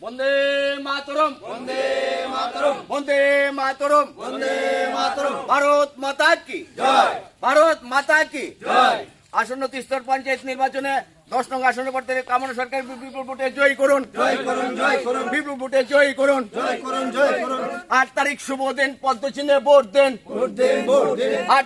বন্দে মাতরম, বন্দে মাতরম, বন্দে মাতরম, বন্দে মাতরম, ভারত মাতা কি জয়, ভারত মাতা কি জয়। আসন্ন ত্রিস্তর পঞ্চায়েত নির্বাচনে 10 নং আসনে প্রার্থী কামনা সরকার বিপুল ভোটে জয়ী করুন, জয় করুন, জয় করুন, বিপুল ভোটে জয়ী করুন। জয় করুন, জয় করুন। 8 তারিখ শুভ দিন, পদ্মচিহ্নে ভোট দেন, ভোট দিন, ভোট দিন। 8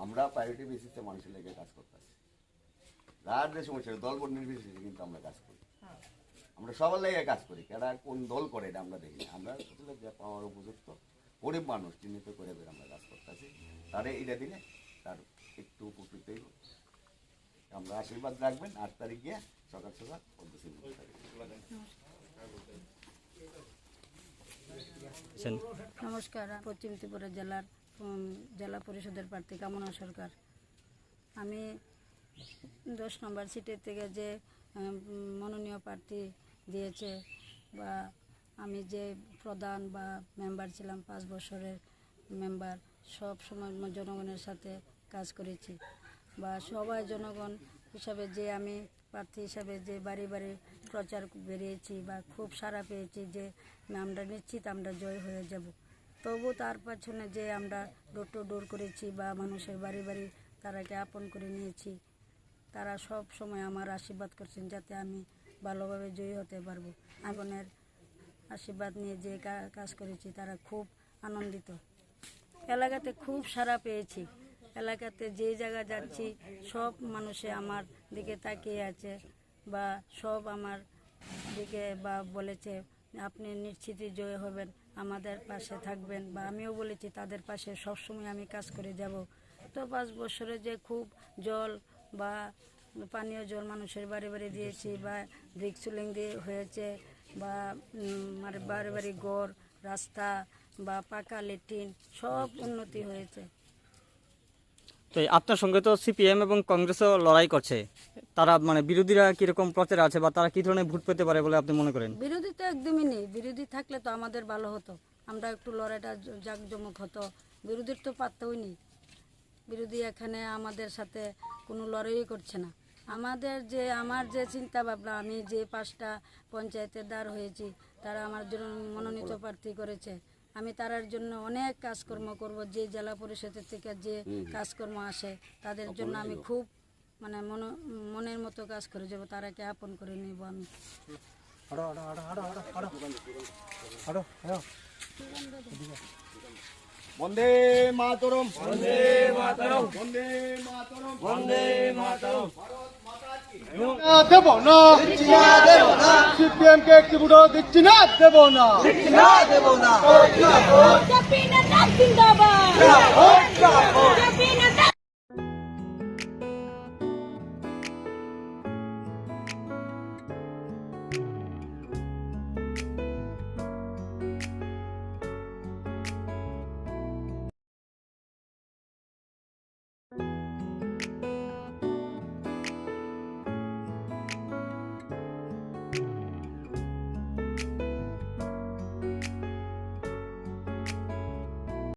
আমরা প্রায়োরিটি বেসিসে মানুষের লেগে কাজ করতেছি। যার যে সমস্যা দল বর্ণ নির্বিশেষে কিন্তু আমরা কাজ করি, আমরা সবার লেগে কাজ করি। কেডা কোন দল করে এটা আমরা দেখি না। আমরা আসলে যে পাওয়ার উপযুক্ত গরিব মানুষ চিহ্নিত করে আমরা কাজ করতেছি। তারে এটা দিলে তার একটু উপকৃত হইব। আমরা আশীর্বাদ রাখবেন। 8 তারিখ গিয়ে সকাল সকাল পদ্মচিহ্ন নমস্কার, পশ্চিম ত্রিপুরা জেলার জেলা পরিষদের প্রার্থী কামনা সরকার। আমি 10 নম্বর সিটের থেকে যে মনোনীয় প্রার্থী দিয়েছে, বা আমি যে প্রধান বা মেম্বার ছিলাম 5 বছরের মেম্বার, সব সময় জনগণের সাথে কাজ করেছি। বা সবাই জনগণ হিসাবে যে আমি প্রার্থী হিসাবে যে বাড়ি বাড়ি প্রচার বেরিয়েছি বা খুব সাড়া পেয়েছি যে আমরা নিশ্চিত আমরা জয় হয়ে যাব। তবু তার পেছনে যে আমরা ডোর টু ডোর করেছি বা মানুষের বাড়ি বাড়ি তারাকে আপন করে নিয়েছি, তারা সব সময় আমার আশীর্বাদ করছেন যাতে আমি ভালোভাবে জয়ী হতে পারবো। আপনের আশীর্বাদ নিয়ে যে কাজ করেছি তারা খুব আনন্দিত। এলাকাতে খুব সাড়া পেয়েছি। এলাকাতে যে জায়গা যাচ্ছি সব মানুষে আমার দিকে তাকিয়ে আছে বা সব আমার দিকে বা বলেছে আপনি নিশ্চিতই জয় হবেন, আমাদের পাশে থাকবেন। বা আমিও বলেছি তাদের পাশে সবসময় আমি কাজ করে যাব। তো 5 বছরে যে খুব জল বা পানীয় জল মানুষের বাড়ি বাড়ি দিয়েছি, বা ব্রিক সিলিং দিয়ে হয়েছে, বা বাড়ি বাড়ি ঘর, রাস্তা বা পাকা ল্যাট্রিন সব উন্নতি হয়েছে। তো আপনার সঙ্গে তো সিপিএম এবং কংগ্রেসও লড়াই করছে, তারা মানে বিরোধীরা কিরকম প্রচারে আছে বা তারা কি ধরনের ভোট পেতে পারে বলে আপনি মনে করেন? বিরোধী তো একদমই নেই। বিরোধী থাকলে তো আমাদের ভালো হতো, আমরা একটু লড়াইটা জাঁকজমক হতো। বিরোধীর তো পাত্তাই নেই। বিরোধী এখানে আমাদের সাথে কোনো লড়াই করছে না। আমার যে চিন্তা ভাবনা, আমি যে 5টা পঞ্চায়েতের দ্বার হয়েছি, তারা আমার জন্য মনোনীত প্রার্থী করেছে। আমি তার জন্য অনেক কাজকর্ম করব। যে জেলা পরিষদের থেকে যে কাজকর্ম আসে তাদের জন্য আমি খুব মানে মনের মতো কাজ করে যাব, তারাকে আপন করে নিব আমি। বন্দে মাতরম, বন্দে মাতরম, বন্দে মাতরম, বন্দে মাতরম। ভারত মাতা কি দেব না, দিচ্ছি না, দেব না, সিপিএম কে একটি ভোটও দিচ্ছি না, দেব না। দিচ্ছি না, দেব না। জিন্দাবাদ।